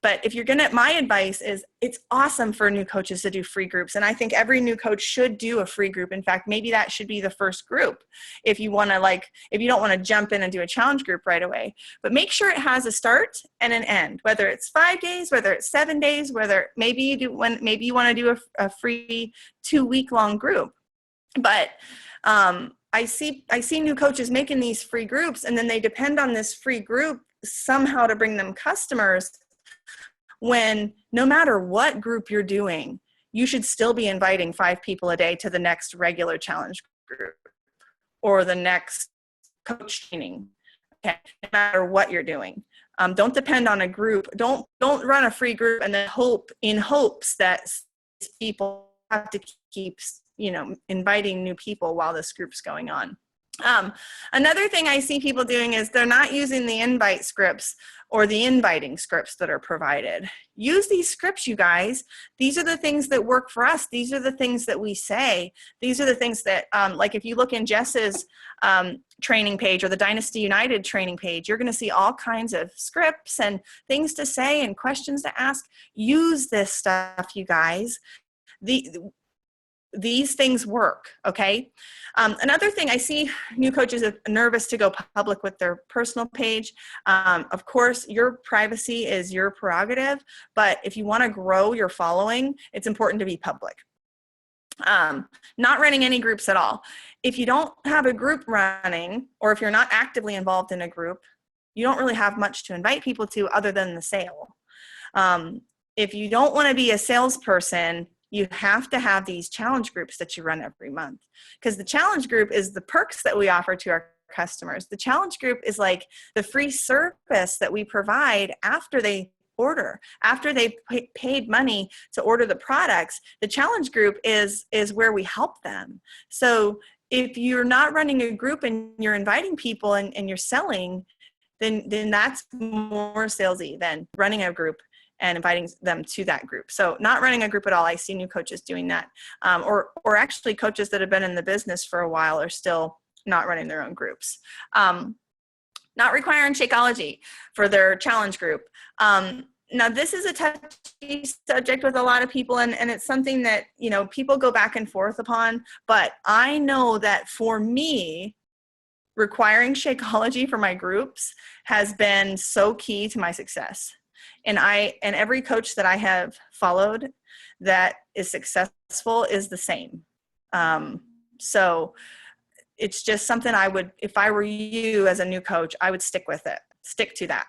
But if you're my advice is it's awesome for new coaches to do free groups. And I think every new coach should do a free group. In fact, maybe that should be the first group if you want to if you don't want to jump in and do a challenge group right away. But make sure it has a start and an end, whether it's 5 days, whether it's 7 days, whether maybe you want to do a free 2-week-long group. But I see new coaches making these free groups, and then they depend on this free group somehow to bring them customers, when no matter what group you're doing, you should still be inviting 5 people a day to the next regular challenge group or the next coach training. Okay, no matter what you're doing. Don't depend on a group. Don't run a free group and then hopes that people have to keep, inviting new people while this group's going on. Another thing I see people doing is they're not using the invite scripts or the inviting scripts that are provided. Use these scripts, you guys. These are the things that work for us. These are the things that we say. These are the things that, like if you look in Jess's training page or the Dynasty United training page, you're going to see all kinds of scripts and things to say and questions to ask. Use this stuff, you guys. These things work, okay? Another thing, I see new coaches are nervous to go public with their personal page. Of course, your privacy is your prerogative, but if you want to grow your following, it's important to be public. Not running any groups at all. If you don't have a group running, or if you're not actively involved in a group, you don't really have much to invite people to other than the sale. If you don't want to be a salesperson, you have to have these challenge groups that you run every month, because the challenge group is the perks that we offer to our customers. The challenge group is like the free service that we provide after they order, after they've paid money to order the products. The challenge group is where we help them. So if you're not running a group and you're inviting people and you're selling, then that's more salesy than running a group and inviting them to that group. So not running a group at all. I see new coaches doing that. Or actually coaches that have been in the business for a while are still not running their own groups. Not requiring Shakeology for their challenge group. Now this is a touchy subject with a lot of people, and it's something that, people go back and forth upon, but I know that for me, requiring Shakeology for my groups has been so key to my success. And every coach that I have followed that is successful is the same. So it's just something I would, if I were you as a new coach, I would stick to that.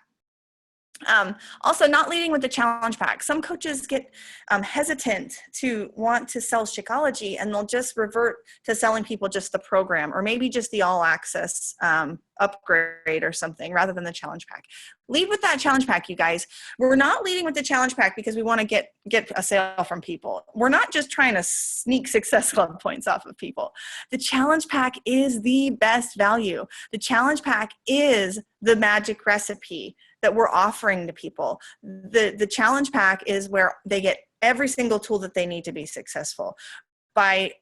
Also, not leading with the challenge pack. Some coaches get hesitant to want to sell Shakeology, and they'll just revert to selling people just the program, or maybe just the all access upgrade or something, rather than the challenge pack. Lead with that challenge pack, you guys. We're not leading with the challenge pack because we want to get a sale from people. We're not just trying to sneak Success Club points off of people. The challenge pack is the best value. The challenge pack is the magic recipe that we're offering to people. The challenge pack is where they get every single tool that they need to be successful. By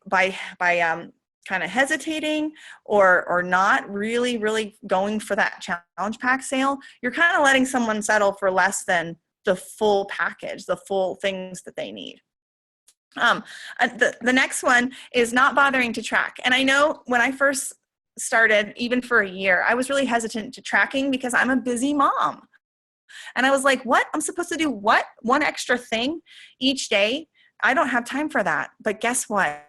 kind of hesitating or not really going for that challenge pack sale, you're kind of letting someone settle for less than the full package, the full things that they need. The next one is not bothering to track. And I know when I first started, even for a year, I was really hesitant to tracking because I'm a busy mom. And I was like, what? I'm supposed to do what? One extra thing each day? I don't have time for that. But guess what?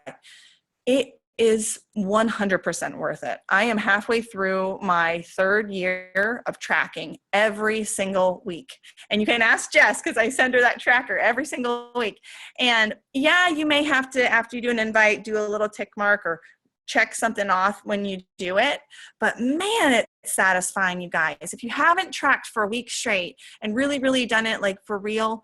It is 100% worth it. I am halfway through my 3rd year of tracking every single week. And you can ask Jess, because I send her that tracker every single week. And yeah, you may have to, after you do an invite, do a little tick mark or check something off when you do it. But man, it's satisfying, you guys. If you haven't tracked for a week straight and really, really done it like for real,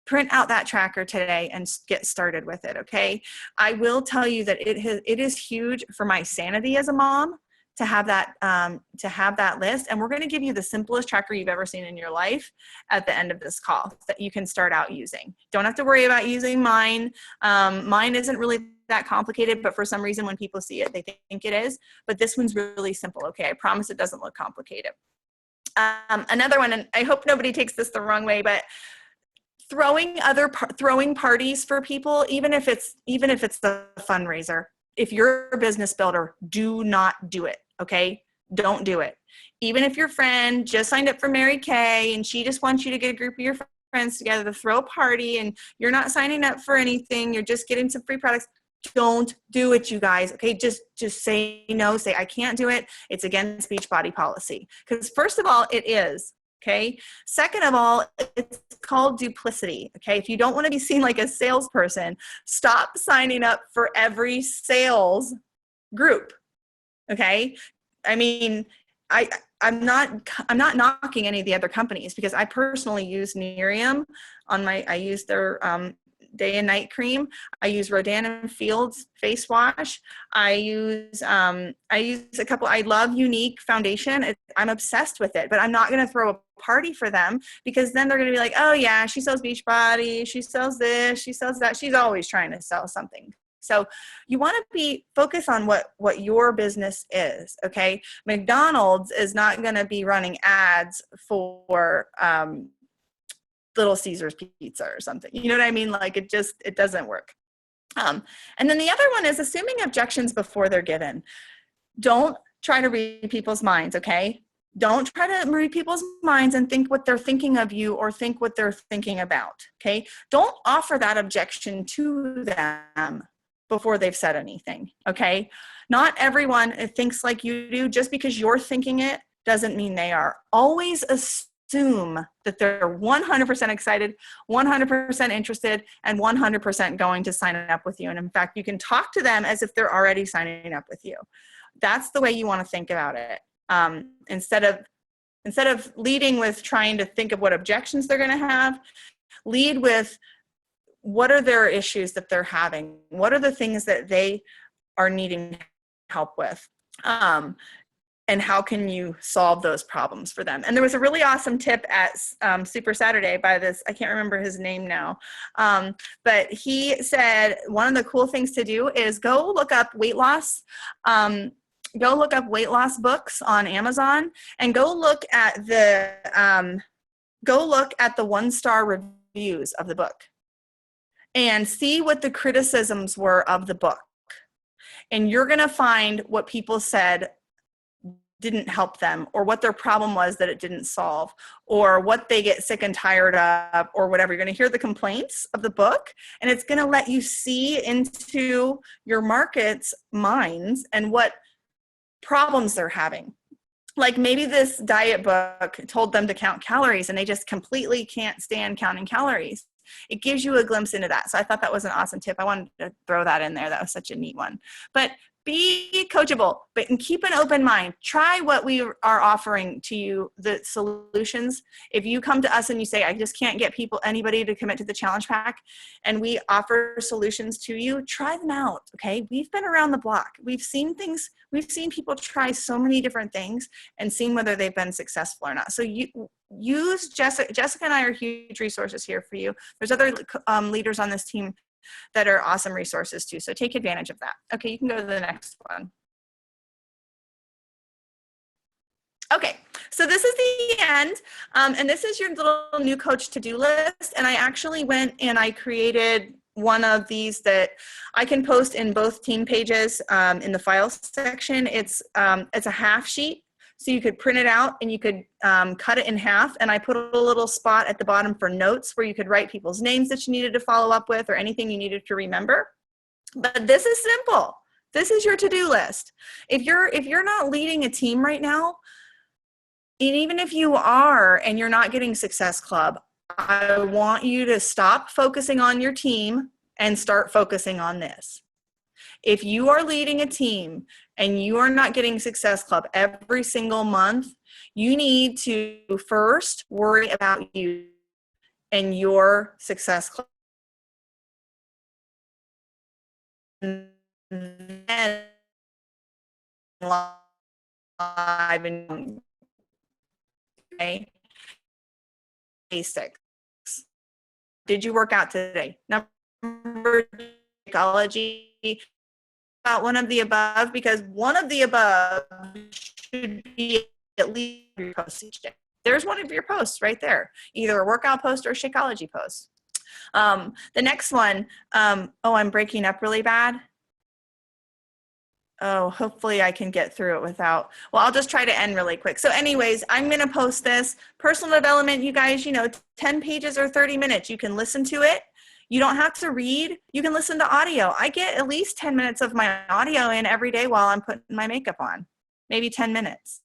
print out that tracker today and get started with it, okay? I will tell you that it is huge for my sanity as a mom to have that list. And we're going to give you the simplest tracker you've ever seen in your life at the end of this call that you can start out using. Don't have to worry about using mine. Mine isn't really that complicated, but for some reason when people see it, they think it is. But this one's really simple, okay? I promise it doesn't look complicated. Another one, and I hope nobody takes this the wrong way, but throwing parties for people, even if it's a fundraiser. If you're a business builder, do not do it, okay? Don't do it. Even if your friend just signed up for Mary Kay and she just wants you to get a group of your friends together to throw a party and you're not signing up for anything, you're just getting some free products, don't do it, you guys, okay? Just say no, say I can't do it. It's against Beachbody policy. Because first of all, it is. Okay. Second of all, it's called duplicity. Okay. If you don't want to be seen like a salesperson, stop signing up for every sales group. Okay. I mean, I'm not knocking any of the other companies because I personally use Nerium I use their day and night cream. I use Rodan and Fields face wash. I use a couple. I love Unique foundation. I'm obsessed with it, but I'm not going to throw a party for them because then they're going to be like, oh yeah, she sells Beachbody, she sells this, she sells that. She's always trying to sell something. So you want to be focused on what your business is. Okay. McDonald's is not going to be running ads for, Little Caesars pizza or something. You know what I mean? Like it doesn't work. And then the other one is assuming objections before they're given. Don't try to read people's minds, okay? Don't try to read people's minds and think what they're thinking of you or think what they're thinking about, okay? Don't offer that objection to them before they've said anything, okay? Not everyone thinks like you do. Just because you're thinking it doesn't mean they are. Always assume that they're 100% excited, 100% interested, and 100% going to sign up with you. And in fact, you can talk to them as if they're already signing up with you. That's the way you want to think about it. Instead of leading with trying to think of what objections they're going to have, lead with what are their issues that they're having? What are the things that they are needing help with? And how can you solve those problems for them? And there was a really awesome tip at Super Saturday by this, I can't remember his name now, but he said one of the cool things to do is go look up weight loss. Go look up weight loss books on Amazon and go look at the 1-star reviews of the book and see what the criticisms were of the book. And you're going to find what people said didn't help them, or what their problem was that it didn't solve, or what they get sick and tired of, or whatever. You're going to hear the complaints of the book, and it's going to let you see into your market's minds and what problems they're having. Like maybe this diet book told them to count calories and they just completely can't stand counting calories. It gives you a glimpse into that. So I thought that was an awesome tip. I wanted to throw that in there. That was such a neat one. But be coachable, but keep an open mind. Try what we are offering to you, the solutions. If you come to us and you say, I just can't get anybody to commit to the challenge pack, and we offer solutions to you, try them out, okay? We've been around the block. We've seen things, we've seen people try so many different things and seen whether they've been successful or not. So you use Jessica and I are huge resources here for you. There's other leaders on this team that are awesome resources too. So take advantage of that. Okay, you can go to the next one. Okay, so this is the end. And this is your little new coach to-do list. And I actually went and I created one of these that I can post in both team pages in the files section. It's a half sheet. So you could print it out and you could cut it in half. And I put a little spot at the bottom for notes where you could write people's names that you needed to follow up with or anything you needed to remember. But this is simple. This is your to-do list. If you're not leading a team right now, and even if you are and you're not getting Success Club, I want you to stop focusing on your team and start focusing on this. If you are leading a team and you are not getting Success Club every single month, you need to first worry about you and your Success Club. And then live and okay? Basics. Did you work out today? Number psychology, about one of the above, because one of the above should be at least your posts each day. There's one of your posts right there, either a workout post or a Shakeology post. The next one, oh, I'm breaking up really bad. Oh, hopefully I can get through it without, well, I'll just try to end really quick. So anyways, I'm going to post this. Personal development, you guys, 10 pages or 30 minutes. You can listen to it. You don't have to read. You can listen to audio. I get at least 10 minutes of my audio in every day while I'm putting my makeup on, maybe 10 minutes.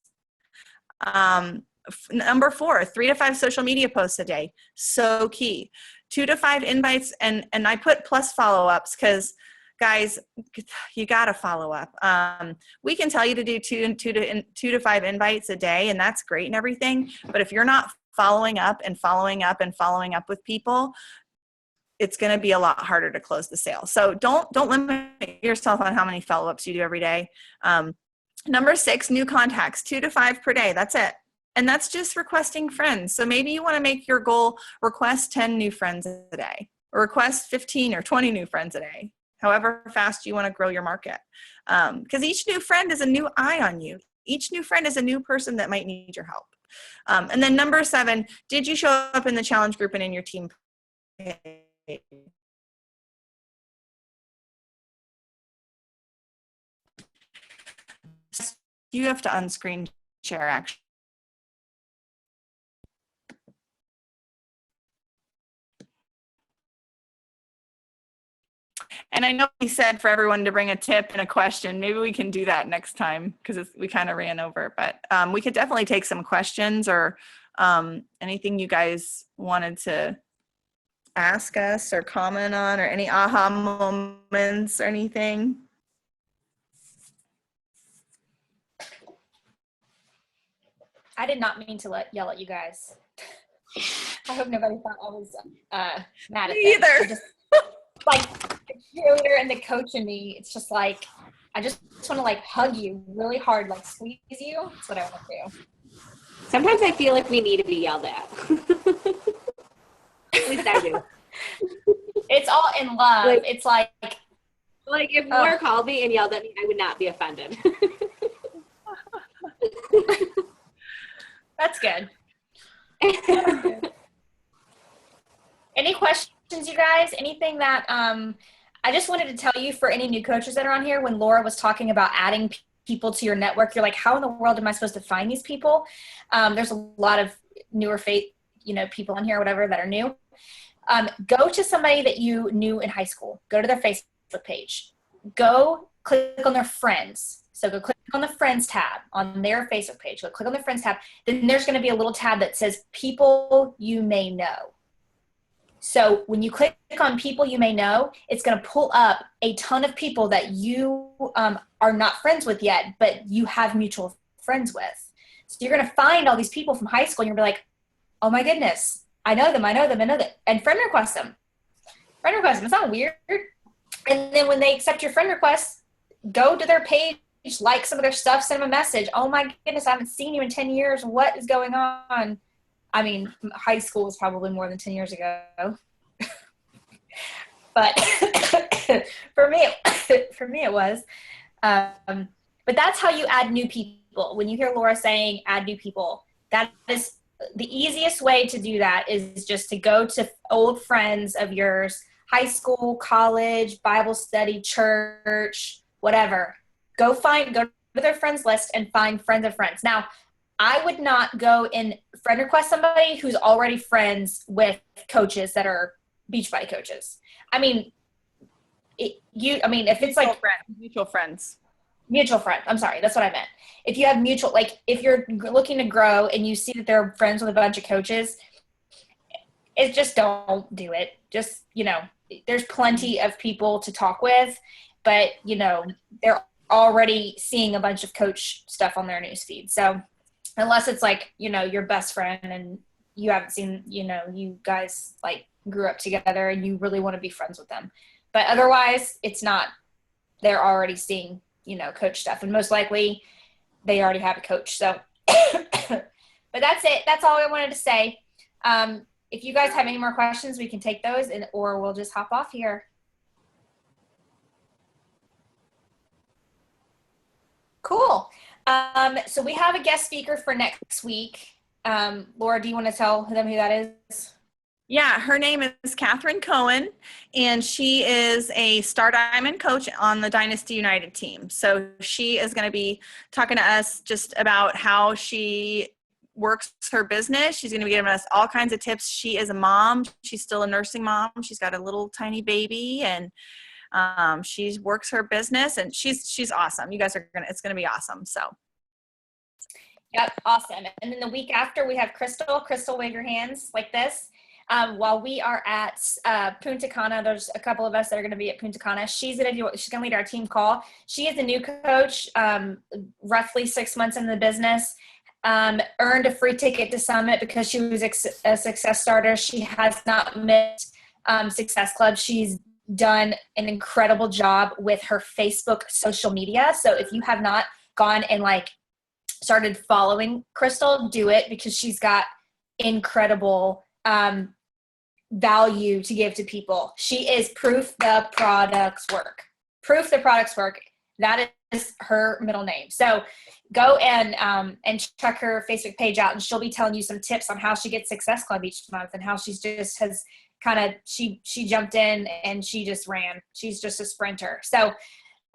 Number 4, 3 to 5 social media posts a day. So key. 2 to 5 invites, and I put plus follow-ups because, guys, you got to follow up. We can tell you to do 2 to 5 invites a day, and that's great and everything. But if you're not following up and following up and following up with people, it's going to be a lot harder to close the sale. So don't limit yourself on how many follow-ups you do every day. Number 6, new contacts, 2 to 5 per day. That's it. And that's just requesting friends. So maybe you want to make your goal, request 10 new friends a day, or request 15 or 20 new friends a day, however fast you want to grow your market. Because each new friend is a new eye on you. Each new friend is a new person that might need your help. And then number 7, did you show up in the challenge group and in your team? You have to unscreen share actually. And I know we said for everyone to bring a tip and a question. Maybe we can do that next time because we kind of ran over. But we could definitely take some questions or anything you guys wanted to ask us or comment on, or any aha moments or anything. I did not mean to yell at you guys. I hope nobody thought I was mad at Me them. either. Just, like the cheerleader and the coach in me, it's just like I just want to like hug you really hard, like squeeze you. That's what I want to do. Sometimes I feel like we need to be yelled at. At least I do. It's all in love. Like, it's like if Laura called me and yelled at me, I would not be offended. That's good. Any questions, you guys? Anything that I just wanted to tell you for any new coaches that are on here, when Laura was talking about adding people to your network, you're like, how in the world am I supposed to find these people? There's a lot of newer people on here, whatever, that are new. Go to somebody that you knew in high school. Go to their Facebook page. Go click on their friends. So go click on the friends tab on their Facebook page. Go click on the friends tab. Then there's going to be a little tab that says people you may know. So when you click on people you may know, it's going to pull up a ton of people that you are not friends with yet, but you have mutual friends with. So you're going to find all these people from high school and you're going to be like, oh my goodness, I know them. And friend request them. It's not weird. And then when they accept your friend request, go to their page, like some of their stuff, send them a message. Oh my goodness, I haven't seen you in 10 years. What is going on? I mean, high school was probably more than 10 years ago. But for me it was. But that's how you add new people. When you hear Laura saying add new people, that is the easiest way to do that is just to go to old friends of yours, high school, college, Bible study, church, whatever. Go to their friends list and find friends of friends. Now, I would not go and friend request somebody who's already friends with coaches that are Beachbody coaches. I mean, if it's like mutual friends. mutual friend, I'm sorry, that's what I meant. If you have mutual, like if you're looking to grow and you see that they're friends with a bunch of coaches, it's just don't do it. Just, there's plenty of people to talk with, but they're already seeing a bunch of coach stuff on their newsfeed. So unless it's like, your best friend and you haven't seen, you guys like grew up together and you really want to be friends with them. But otherwise it's not, they're already seeing, coach stuff, and most likely they already have a coach. So, but that's it. That's all I wanted to say. If you guys have any more questions, we can take those or we'll just hop off here. Cool. So we have a guest speaker for next week. Laura, do you want to tell them who that is? Yeah, her name is Catherine Cohen, and she is a Star Diamond coach on the Dynasty United team. So she is going to be talking to us just about how she works her business. She's going to be giving us all kinds of tips. She is a mom. She's still a nursing mom. She's got a little tiny baby, and she works her business, and she's awesome. You guys it's going to be awesome. So. Yep. Awesome. And then the week after we have Crystal, wave your hands like this. While we are at Punta Cana, there's a couple of us that are going to be at Punta Cana. She's going to lead our team call. She is a new coach, roughly 6 months in the business, earned a free ticket to Summit because she was a success starter. She has not missed Success Club. She's done an incredible job with her Facebook social media. So if you have not gone and started following Crystal, do it, because she's got incredible value to give to people. She is proof the products work. Proof the products work. That is her middle name. So go and check her Facebook page out, and she'll be telling you some tips on how she gets Success Club each month and how she jumped in and she just ran. She's just a sprinter. So,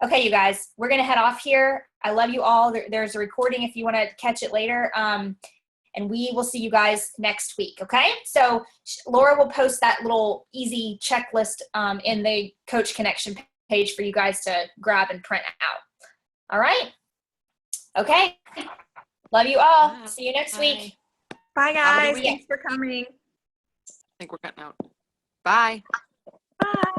okay, you guys, we're going to head off here. I love you all. There's a recording if you want to catch it later. And we will see you guys next week, okay? So Laura will post that little easy checklist in the Coach Connection page for you guys to grab and print out. All right? Okay. Love you all. Bye. See you next week. Bye, guys. week. Thanks for coming. I think we're cutting out. Bye. Bye.